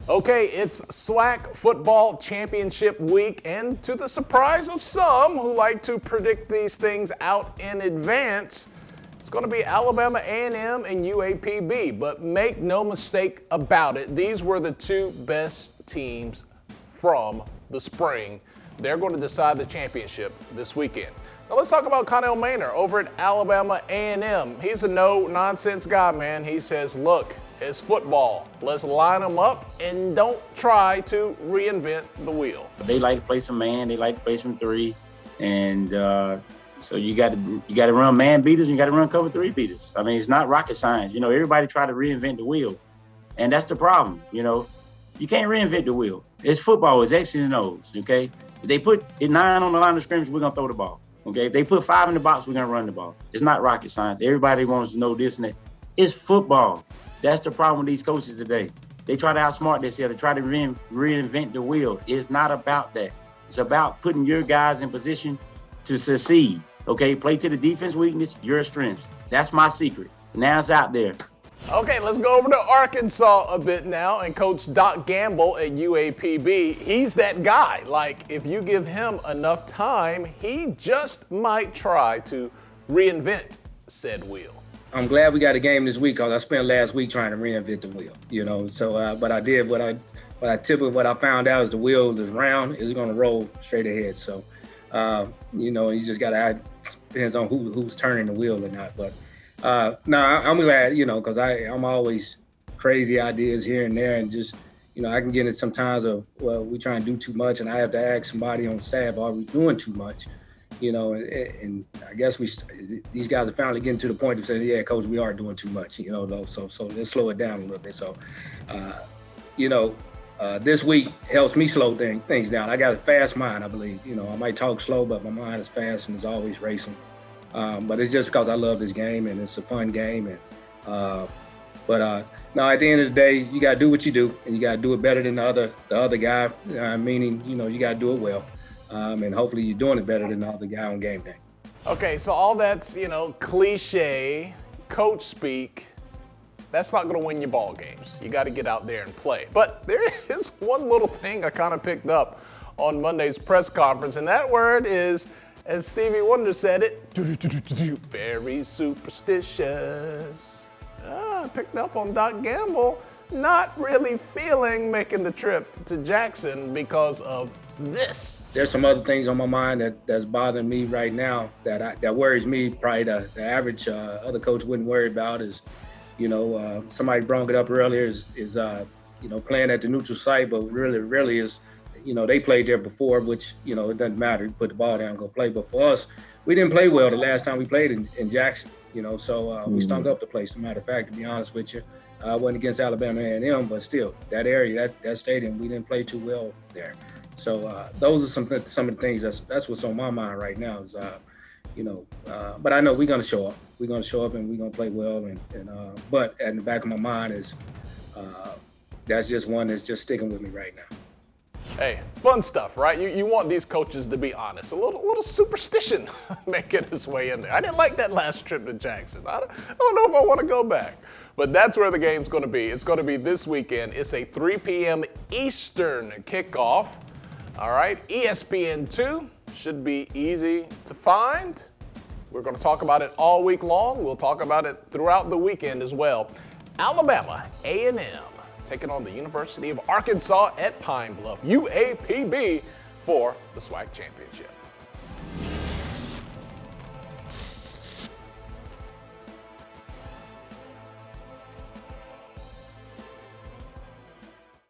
Okay, it's SWAC Football Championship Week, and to the surprise of some who like to predict these things out in advance, it's going to be Alabama A&M and UAPB. But make no mistake about it, these were the two best teams from the spring. They're going to decide the championship this weekend. Now let's talk about Connell Maynor over at Alabama A&M. He's a no-nonsense guy, man. He says, look, it's football. Let's line them up and don't try to reinvent the wheel. They like to play some man. They like to play some three. And so you got to run man beaters and you got to run cover three beaters. I mean, it's not rocket science. You know, everybody try to reinvent the wheel. And that's the problem, you know. You can't reinvent the wheel. It's football. It's X's and O's, okay? If they put 9 on the line of scrimmage, we're going to throw the ball, okay? If they put 5 in the box, we're going to run the ball. It's not rocket science. Everybody wants to know this and that. It's football. That's the problem with these coaches today. They try to outsmart themselves. They try to reinvent the wheel. It's not about that. It's about putting your guys in position to succeed, okay? Play to the defense weakness, your strengths. That's my secret. Now it's out there. Okay, let's go over to Arkansas a bit now, and Coach Doc Gamble at UAPB, he's that guy. Like, if you give him enough time, he just might try to reinvent said wheel. I'm glad we got a game this week because I spent last week trying to reinvent the wheel, you know. So, but I did what I found out is the wheel is round, it's going to roll straight ahead. So, you know, you just got to, depends on who's turning the wheel or not. But no, I'm glad, you know, because I'm always crazy ideas here and there, and just, you know, I can get it sometimes of, well, we try and do too much, and I have to ask somebody on staff, are we doing too much? You know, and I guess these guys are finally getting to the point of saying, yeah, coach, we are doing too much, you know, though. So let's slow it down a little bit. So, you know, this week helps me slow things down. I got a fast mind, I believe. You know, I might talk slow, but my mind is fast and it's always racing. But it's just because I love this game and it's a fun game. And no, at the end of the day, you got to do what you do, and you got to do it better than the other guy. Meaning, you know, you got to do it well. And hopefully you're doing it better than the other guy on game day. Okay, so all that's, you know, cliche, coach speak, that's not going to win you ball games. You got to get out there and play. But there is one little thing I kind of picked up on Monday's press conference, and that word is, as Stevie Wonder said it, very superstitious. I picked up on Doc Gamble not really feeling making the trip to Jackson because of this. There's some other things on my mind that's bothering me right now that worries me. Probably the average other coach wouldn't worry about is, you know, somebody brought it up earlier is you know, playing at the neutral site, but really is, you know, they played there before, which, you know, it doesn't matter. You put the ball down and go play. But for us, we didn't play well the last time we played in Jackson, you know, so we stunk up the place. As a matter of fact, to be honest with you, I wasn't against Alabama A&M, but still, that area, that stadium, we didn't play too well there. So those are some of the things that's what's on my mind right now is, you know, but I know we're going to show up. We're going to show up and we're going to play well. But in the back of my mind is that's just one that's just sticking with me right now. Hey, fun stuff, right? You want these coaches to be honest. A little superstition making its way in there. I didn't like that last trip to Jackson. I don't know if I want to go back. But that's where the game's going to be. It's going to be this weekend. It's a 3 p.m. Eastern kickoff. All right, ESPN2 should be easy to find. We're going to talk about it all week long. We'll talk about it throughout the weekend as well. Alabama A&M taking on the University of Arkansas at Pine Bluff, UAPB, for the SWAC Championship.